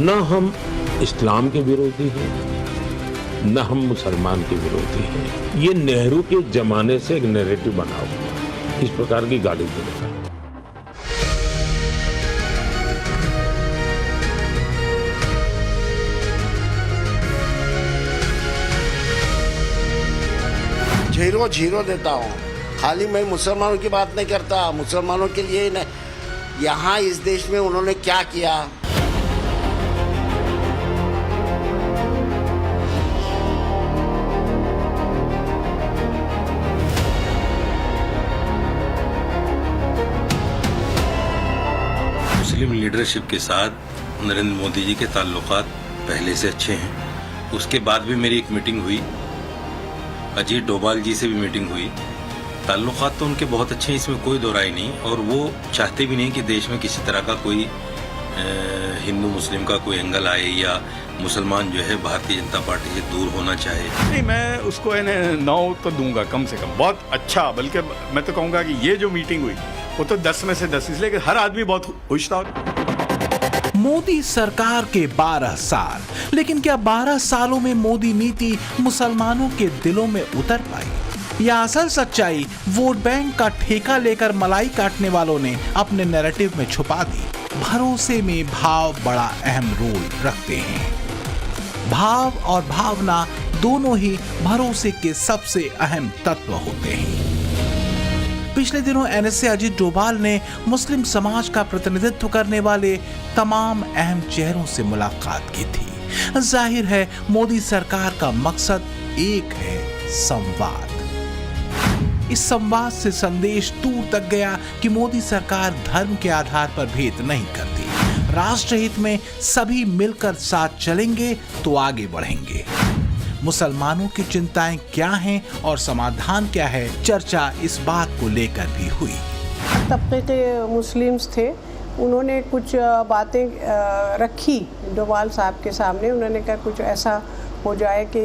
न हम इस्लाम के विरोधी हैं, न हम मुसलमान के विरोधी हैं। ये नेहरू के जमाने से एक नैरेटिव बना हुआ, इस प्रकार की गाली देने का। जीरो देता हूँ। खाली मैं मुसलमानों की बात नहीं करता, मुसलमानों के लिए नहीं, यहाँ इस देश में उन्होंने क्या किया। मुस्लिम लीडरशिप के साथ नरेंद्र मोदी जी के ताल्लुकात पहले से अच्छे हैं। उसके बाद भी मेरी एक मीटिंग हुई, अजीत डोभाल जी से भी मीटिंग हुई। ताल्लुकात तो उनके बहुत अच्छे हैं, इसमें कोई दो राय नहीं, और वो चाहते भी नहीं कि देश में किसी तरह का कोई हिंदू मुस्लिम का कोई एंगल आए या मुसलमान जो है भारतीय जनता पार्टी से दूर होना चाहे। नहीं, मैं उसको 9 तो दूंगा कम से कम, बहुत अच्छा। बल्कि मैं तो कहूँगा कि ये जो मीटिंग हुई वो तो 10 में से 10, इसलिए कि हर आदमी बहुत खुश था। मोदी सरकार के 12 साल, लेकिन क्या 12 सालों में मोदी नीति मुसलमानों के दिलों में उतर पाई, या असल सच्चाई वोट बैंक का ठेका लेकर मलाई काटने वालों ने अपने नैरेटिव में छुपा दी। भरोसे में भाव बड़ा अहम रोल रखते हैं। भाव और भावना दोनों ही भरोसे के सबसे अहम तत्व होते हैं। पिछले दिनों एनएसए अजीत डोभाल ने मुस्लिम समाज का प्रतिनिधित्व करने वाले तमाम अहम चेहरों से मुलाकात की थी। जाहिर है मोदी सरकार का मकसद एक है, संवाद। इस संवाद से संदेश दूर तक गया कि मोदी सरकार धर्म के आधार पर भेद नहीं करती। राष्ट्रहित में सभी मिलकर साथ चलेंगे तो आगे बढ़ेंगे। मुसलमानों की चिंताएं क्या हैं और समाधान क्या है, चर्चा इस बात को लेकर भी हुई। तबके के मुस्लिम्स थे, उन्होंने कुछ बातें रखी डोभाल साहब के सामने। उन्होंने कहा कुछ ऐसा हो जाए कि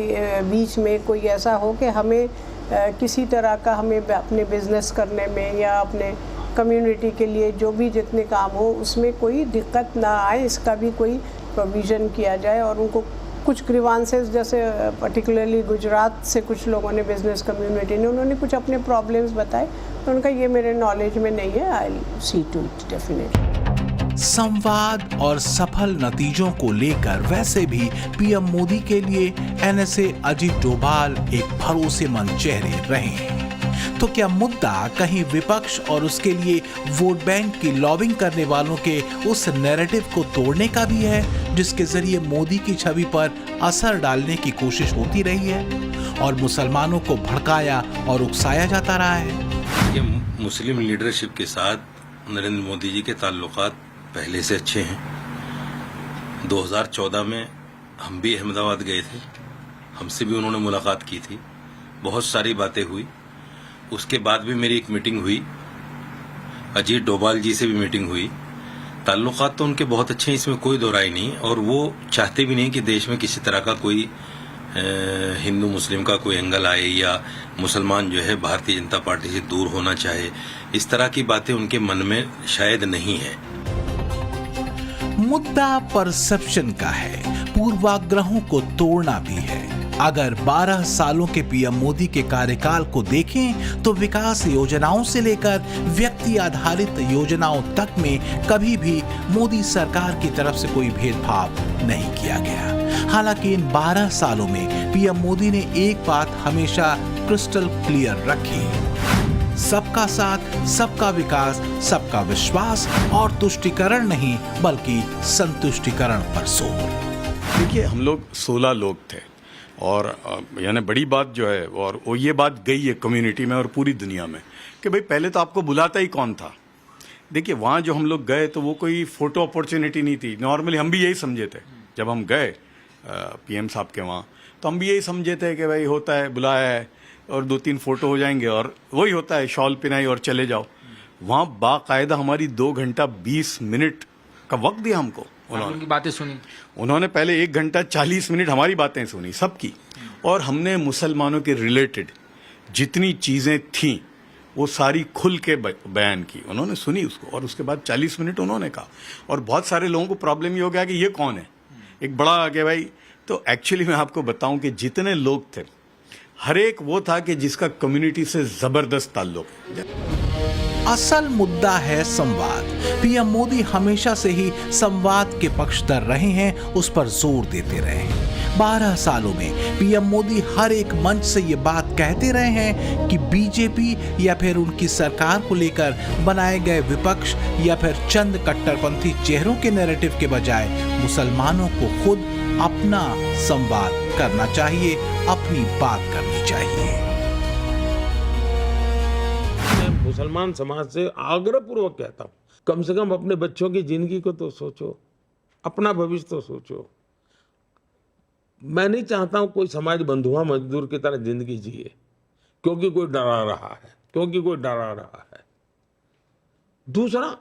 बीच में कोई ऐसा हो कि हमें किसी तरह का हमें अपने बिजनेस करने में या अपने कम्युनिटी के लिए जो भी जितने काम हो उसमें कोई दिक्कत ना आए, इसका भी कोई प्रोविज़न किया जाए। और उनको कुछ ग्रीवांसेस, जैसे पर्टिकुलरली गुजरात से कुछ लोगों ने, बिजनेस कम्युनिटी ने, उन्होंने कुछ अपने प्रॉब्लम्स बताए। तो उनका ये मेरे नॉलेज में नहीं है, I will see to it definitely. संवाद और सफल नतीजों को लेकर वैसे भी पीएम मोदी के लिए एनएसए अजीत डोभाल एक भरोसेमंद चेहरे रहे हैं। तो क्या मुद्दा कहीं विपक्ष और उसके लिए वोट बैंक की लॉबिंग करने वालों के उस नैरेटिव को तोड़ने का भी है, जिसके जरिए मोदी की छवि पर असर डालने की कोशिश होती रही है और मुसलमानों को भड़काया और उकसाया जाता रहा है? ये मुस्लिम लीडरशिप के साथ नरेंद्र मोदी जी के ताल्लुकात पहले से अच्छे हैं। 2014 में हम भी अहमदाबाद गए थे, हमसे भी उन्होंने मुलाकात की थी, बहुत सारी बातें हुई। उसके बाद भी मेरी एक मीटिंग हुई, अजीत डोभाल जी से भी मीटिंग हुई। ताल्लुकात तो उनके बहुत अच्छे हैं, इसमें कोई दो राय नहीं, और वो चाहते भी नहीं कि देश में किसी तरह का कोई हिंदू मुस्लिम का कोई एंगल आए या मुसलमान जो है भारतीय जनता पार्टी से दूर होना चाहे। इस तरह की बातें उनके मन में शायद नहीं है। मुद्दा परसेप्शन का है, पूर्वाग्रहों को तोड़ना भी है। अगर 12 सालों के पीएम मोदी के कार्यकाल को देखें तो विकास योजनाओं से लेकर व्यक्ति आधारित योजनाओं तक में कभी भी मोदी सरकार की तरफ से कोई भेदभाव नहीं किया गया। हालांकि इन 12 सालों में पीएम मोदी ने एक बात हमेशा क्रिस्टल क्लियर रखी, सबका साथ, सबका विकास, सबका विश्वास और तुष्टीकरण नहीं बल्कि संतुष्टीकरण पर जोर। देखिए, हम लोग 16 लोग थे और यानी बड़ी बात जो है, और वो ये बात गई है कम्युनिटी में और पूरी दुनिया में कि भाई पहले तो आपको बुलाता ही कौन था। देखिए, वहाँ जो हम लोग गए तो वो कोई फोटो अपॉर्चुनिटी नहीं थी। नॉर्मली हम भी यही समझे थे जब हम गए पीएम साहब के वहाँ, तो हम भी यही समझे थे कि भाई होता है, बुलाया है और 2-3 फोटो हो जाएंगे और वही होता है, शॉल पिनाई और चले जाओ। वहाँ बाकायदा हमारी 2 घंटा 20 मिनट का वक्त दिया हमको। उन्होंने बातें सुनी, उन्होंने पहले 1 घंटा 40 मिनट हमारी बातें सुनी सबकी, और हमने मुसलमानों के रिलेटेड जितनी चीज़ें थीं वो सारी खुल के बयान की। उन्होंने सुनी उसको और उसके बाद 40 मिनट उन्होंने कहा। और बहुत सारे लोगों को प्रॉब्लम ये हो गया कि ये कौन है, एक बड़ा आगे भाई। तो एक्चुअली मैं आपको बताऊं कि जितने लोग थे, हर एक वो था कि जिसका कम्युनिटी से जबरदस्त ताल्लुक है। असल मुद्दा है संवाद। पीएम मोदी हमेशा से ही संवाद के पक्षधर रहे हैं, उस पर जोर देते रहे हैं। 12 सालों में पीएम मोदी हर एक मंच से ये बात कहते रहे हैं कि बीजेपी या फिर उनकी सरकार को लेकर बनाए गए विपक्ष या फिर चंद कट्टरपंथी चेहरों के नैरेटिव के बजाय मुसलमानों को खुद अपना संवाद करना चाहिए, अपनी बात करनी चाहिए। मैं मुसलमान समाज से आग्रहपूर्वक कहता हूं, कम से कम अपने बच्चों की जिंदगी को तो सोचो, अपना भविष्य तो सोचो। मैं नहीं चाहता हूं कोई समाज बंधुआ मजदूर की तरह जिंदगी जिए क्योंकि कोई डरा रहा है। दूसरा,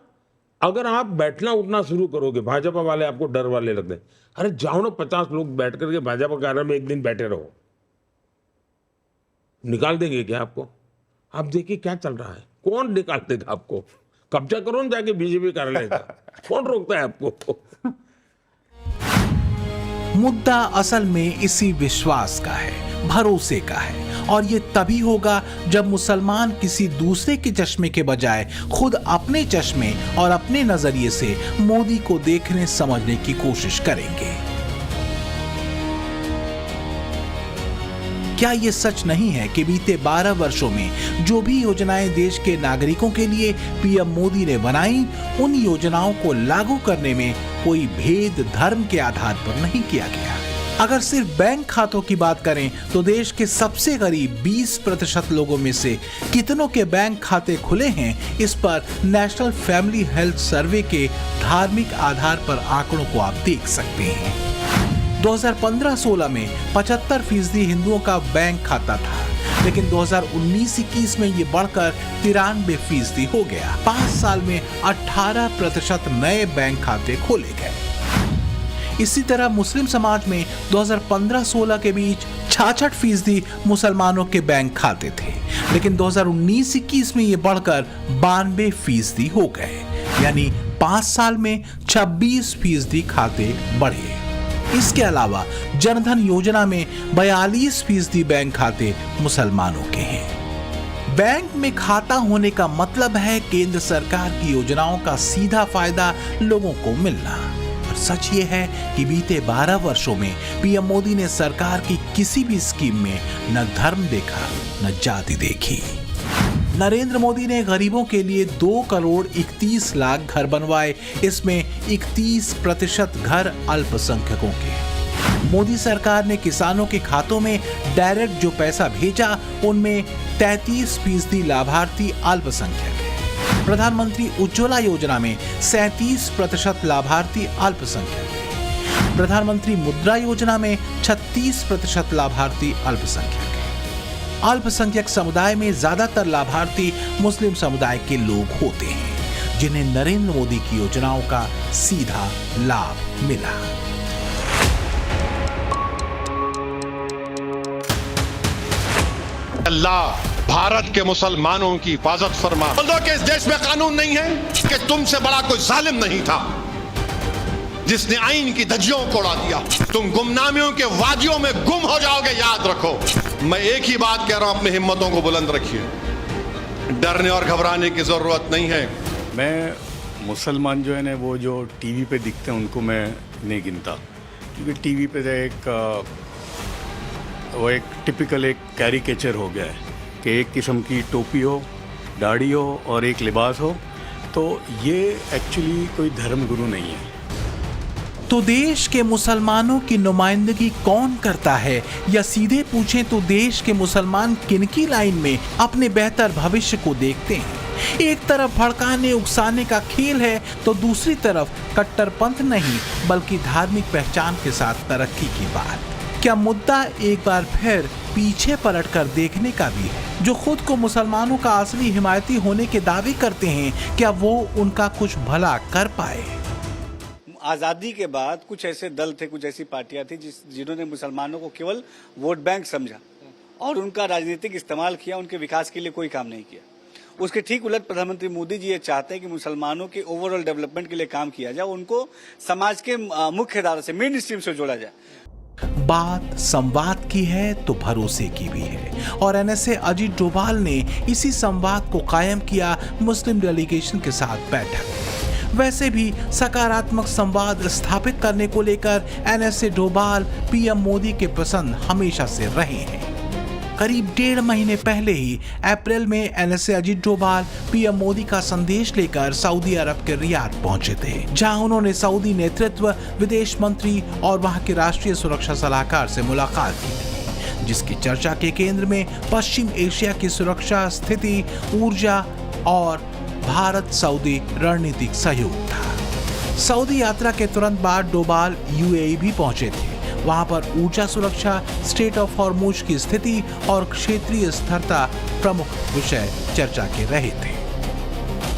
अगर आप बैठना उठना शुरू करोगे, भाजपा वाले आपको डर वाले लगते हैं, अरे जाओ ना 50 लोग बैठ करके भाजपा कार्यालय में एक दिन बैठे रहो, निकाल देंगे क्या आपको? आप देखिए क्या चल रहा है, कौन निकाल देगा आपको? कब्जा करो ना जाके बीजेपी कार्यालय का, कौन रोकता है आपको? मुद्दा असल में इसी विश्वास का है, भरोसे का है, और ये तभी होगा जब मुसलमान किसी दूसरे के चश्मे के बजाय खुद अपने चश्मे और अपने नजरिए से मोदी को देखने समझने की कोशिश करेंगे। क्या ये सच नहीं है कि बीते 12 वर्षों में जो भी योजनाएं देश के नागरिकों के लिए पीएम मोदी ने बनाई, उन योजनाओं को लागू करने में कोई भेद धर्म के आधार पर नहीं किया गया। अगर सिर्फ बैंक खातों की बात करें तो देश के सबसे गरीब 20% लोगों में से कितनों के बैंक खाते खुले हैं, इस पर नेशनल फैमिली हेल्थ सर्वे के धार्मिक आधार पर आंकड़ों को आप देख सकते हैं। 2015-16 में 75% हिंदुओं का बैंक खाता था, लेकिन 2019-21 में ये बढ़कर 93% हो गया। 5 साल में 18% नए बैंक खाते खोले गए। इसी तरह मुस्लिम समाज में 2015-16 के बीच 66% मुसलमानों के बैंक खाते थे, लेकिन 2019-21 में ये बढ़कर 92% हो गए, यानी 5 साल में 26% खाते बढ़े। इसके अलावा जनधन योजना में 42% बैंक खाते मुसलमानों के हैं। बैंक में खाता होने का मतलब है केंद्र सरकार की योजनाओं का सीधा फायदा लोगों को मिलना। और सच ये है कि बीते 12 वर्षों में पीएम मोदी ने सरकार की किसी भी स्कीम में न धर्म देखा, न जाति देखी। नरेंद्र मोदी ने गरीबों के लिए 2 करोड़ 31 लाख घर बनवाए, इसमें 31% घर अल्पसंख्यकों के। मोदी सरकार ने किसानों के खातों में डायरेक्ट जो पैसा भेजा, उनमें 33% लाभार्थी अल्पसंख्यक हैं। प्रधानमंत्री उज्ज्वला योजना में 37% लाभार्थी अल्पसंख्यक हैं। प्रधानमंत्री मुद्रा योजना में 36% लाभार्थी अल्पसंख्यक हैं। अल्पसंख्यक समुदाय में ज्यादातर लाभार्थी मुस्लिम समुदाय के लोग होते हैं, जिन्हें नरेंद्र मोदी की योजनाओं का सीधा लाभ मिला। अल्लाह भारत के मुसलमानों की हिफाजत फरमा। बोल दो कि इस देश में कानून नहीं है, कि तुमसे बड़ा कोई जालिम नहीं था जिसने आइन की धज्जियों को उड़ा दिया। तुम गुमनामियों के वादियों में गुम हो जाओगे, याद रखो। मैं एक ही बात कह रहा हूं, अपनी हिम्मतों को बुलंद रखिए, डरने और घबराने की जरूरत नहीं है। मैं मुसलमान जो है ना, वो जो टीवी पे दिखते हैं उनको मैं नहीं गिनता, क्योंकि टीवी पे वो एक टिपिकल एक कैरिकेचर हो गया है कि एक किस्म की टोपी हो, दाढ़ी हो और एक लिबास हो। तो ये एक्चुअली कोई धर्मगुरु नहीं है। तो देश के मुसलमानों की नुमाइंदगी कौन करता है, या सीधे पूछें तो देश के मुसलमान किनकी लाइन में अपने बेहतर भविष्य को देखते हैं? एक तरफ भड़काने उकसाने का खेल है, तो दूसरी तरफ कट्टरपंथ नहीं बल्कि धार्मिक पहचान के साथ तरक्की की बात। क्या मुद्दा एक बार फिर पीछे पलटकर देखने का भी है? जो खुद को मुसलमानों का असली हिमायती होने के दावे करते हैं, क्या वो उनका कुछ भला कर पाए? आज़ादी के बाद कुछ ऐसे दल थे, कुछ ऐसी पार्टियां थी जिन्होंने मुसलमानों को केवल वोट बैंक समझा और उनका राजनीतिक इस्तेमाल किया, उनके विकास के लिए कोई काम नहीं किया। उसके ठीक उलट प्रधानमंत्री मोदी जी ये चाहते हैं कि मुसलमानों के ओवरऑल डेवलपमेंट के लिए काम किया जाए, उनको समाज के मुख्य धारा से, मेन स्ट्रीम से जोड़ा जाए। बात संवाद की है तो भरोसे की भी है, और एनएसए अजीत डोभाल ने इसी संवाद को कायम किया मुस्लिम डेलीगेशन के साथ बैठक। वैसे भी सकारात्मक संवाद स्थापित करने को लेकर एनएसए डोभाल पीएम मोदी के पसंद हमेशा से रहे हैं। करीब 1.5 महीने पहले ही अप्रैल में एनएसए अजीत डोभाल पीएम मोदी का संदेश लेकर सऊदी अरब के रियाद पहुंचे थे, जहां उन्होंने सऊदी नेतृत्व, विदेश मंत्री और वहां के राष्ट्रीय सुरक्षा सलाहकार से मुलाकात की थी, जिसकी चर्चा के केंद्र में पश्चिम एशिया की सुरक्षा स्थिति, ऊर्जा और भारत सऊदी रणनीतिक सहयोग था। सऊदी यात्रा के तुरंत बाद डोभाल यूएई भी पहुंचे थे। वहां पर ऊर्जा सुरक्षा, स्टेट ऑफ हॉर्मुज की स्थिति और क्षेत्रीय स्थिरता प्रमुख विषय चर्चा के रहे थे।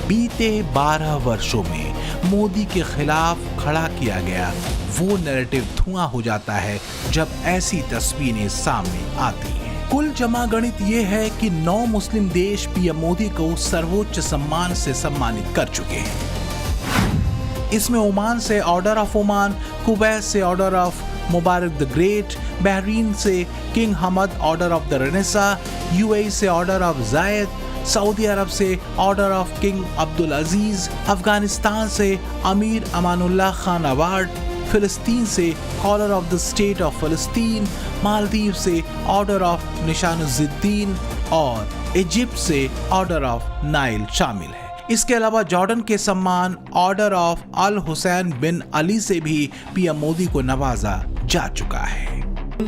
बीते 12 वर्षों में मोदी के खिलाफ खड़ा किया गया वो नैरेटिव धुआं हो जाता है जब ऐसी तस्वीरें सामने आती हैं। कुल जमा गणित ये है कि 9 मुस्लिम देश पीएम मोदी को सर्वोच्च सम्मान से सम्मानित कर चुके हैं। इसमें ओमान से ऑर्डर ऑफ ओमान, कुवैत से order of Mubarak the Great, Bahrain से King Hamad order of the Renaissance, UAE से ऑर्डर ऑफ जायद, सऊदी अरब से order of King Abdul Aziz, Afghanistan से अमीर अमानुल्लाह खान अवार्ड, फिलिस्तीन से order of the state of फिलिस्तीन, मालदीव से ऑर्डर ऑफ निशानुद्दीन और इजिप्ट से ऑर्डर ऑफ नाइल शामिल है। इसके अलावा जॉर्डन के सम्मान ऑर्डर ऑफ अल हुसैन बिन अली से भी पीएम मोदी को नवाजा जा चुका है।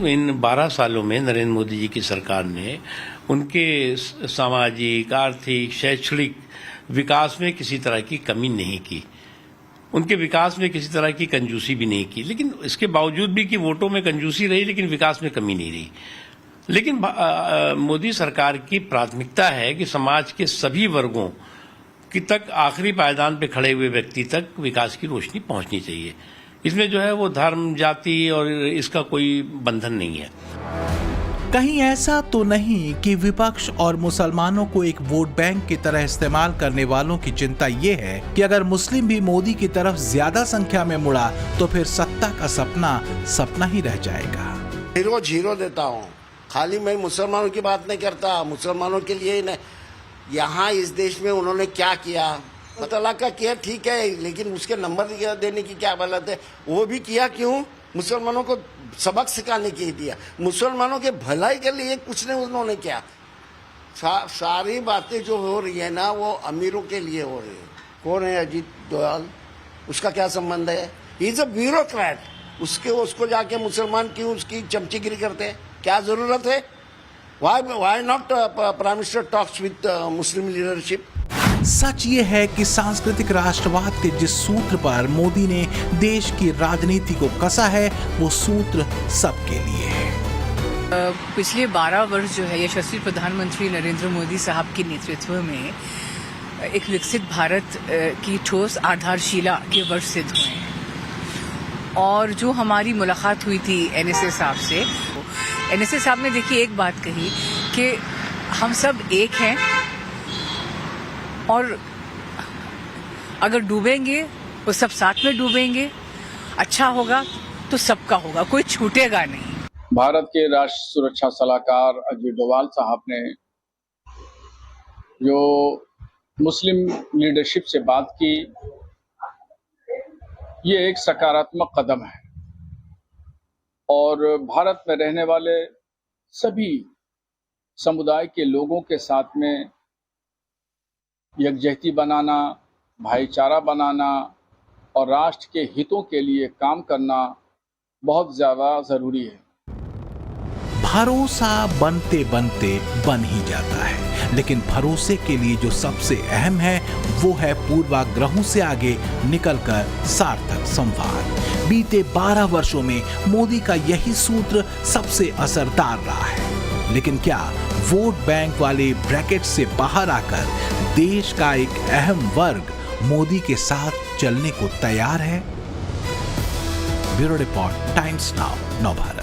इन 12 सालों में नरेंद्र मोदी जी की सरकार ने उनके सामाजिक, आर्थिक, शैक्षणिक विकास में किसी तरह की कमी नहीं की, उनके विकास में किसी तरह की कंजूसी भी नहीं की। लेकिन इसके बावजूद भी कि वोटों में कंजूसी रही, लेकिन विकास में कमी नहीं रही। लेकिन मोदी सरकार की प्राथमिकता है कि समाज के सभी वर्गों की तक, आखिरी पायदान पे खड़े हुए व्यक्ति तक विकास की रोशनी पहुंचनी चाहिए। इसमें जो है वो धर्म, जाति और इसका कोई बंधन नहीं है। कहीं ऐसा तो नहीं कि विपक्ष और मुसलमानों को एक वोट बैंक की तरह इस्तेमाल करने वालों की चिंता ये है कि अगर मुस्लिम भी मोदी की तरफ ज्यादा संख्या में मुड़ा तो फिर सत्ता का सपना सपना ही रह जाएगा। 0 देता हूँ। खाली मैं मुसलमानों की बात नहीं करता, मुसलमानों के लिए ही नहीं। यहाँ इस देश में उन्होंने क्या किया, तलाक का किया, ठीक है, लेकिन उसके नंबर देने की क्या बात है? वो भी किया क्यों? मुसलमानों को सबक सिखाने के लिए दिया, मुसलमानों के भलाई के लिए कुछ नहीं उन्होंने किया। सारी बातें जो हो रही है ना, वो अमीरों के लिए हो रही है। कौन है अजीत डोभाल? उसका क्या संबंध है? He is a bureaucrat. उसको जाके मुसलमान क्यों उसकी चमचीगिरी करते हैं? क्या जरूरत है? Why not Prime Minister talks with Muslim leadership? सच ये है कि सांस्कृतिक राष्ट्रवाद के जिस सूत्र पर मोदी ने देश की राजनीति को कसा है, वो सूत्र सबके लिए है। पिछले 12 वर्ष जो है यशस्वी प्रधानमंत्री नरेंद्र मोदी साहब के नेतृत्व में एक विकसित भारत की ठोस आधारशिला के वर्ष सिद्ध हुए हैं। और जो हमारी मुलाकात हुई थी एनएसए साहब से, एनएसए साहब ने देखिए एक बात कही कि हम सब एक हैं और अगर डूबेंगे वो सब साथ में डूबेंगे, अच्छा होगा तो सबका होगा, कोई छूटेगा नहीं। भारत के राष्ट्रीय सुरक्षा सलाहकार अजीत डोभाल साहब ने जो मुस्लिम लीडरशिप से बात की, ये एक सकारात्मक कदम है और भारत में रहने वाले सभी समुदाय के लोगों के साथ में यकजहती बनाना, भाईचारा बनाना और राष्ट्र के हितों के लिए काम करना बहुत ज़्यादा ज़रूरी है। भरोसा बनते बनते बन ही जाता है, लेकिन भरोसे के लिए जो सबसे अहम है वो है पूर्वाग्रहों से आगे निकलकर सार्थक संवाद। बीते 12 वर्षों में मोदी का यही सूत्र सबसे असरदार रहा है। लेकिन क्या वोट बैंक वाले ब्रैकेट से बाहर आकर देश का एक अहम वर्ग मोदी के साथ चलने को तैयार है? ब्यूरो रिपोर्ट, टाइम्स नाउ, नव भारत।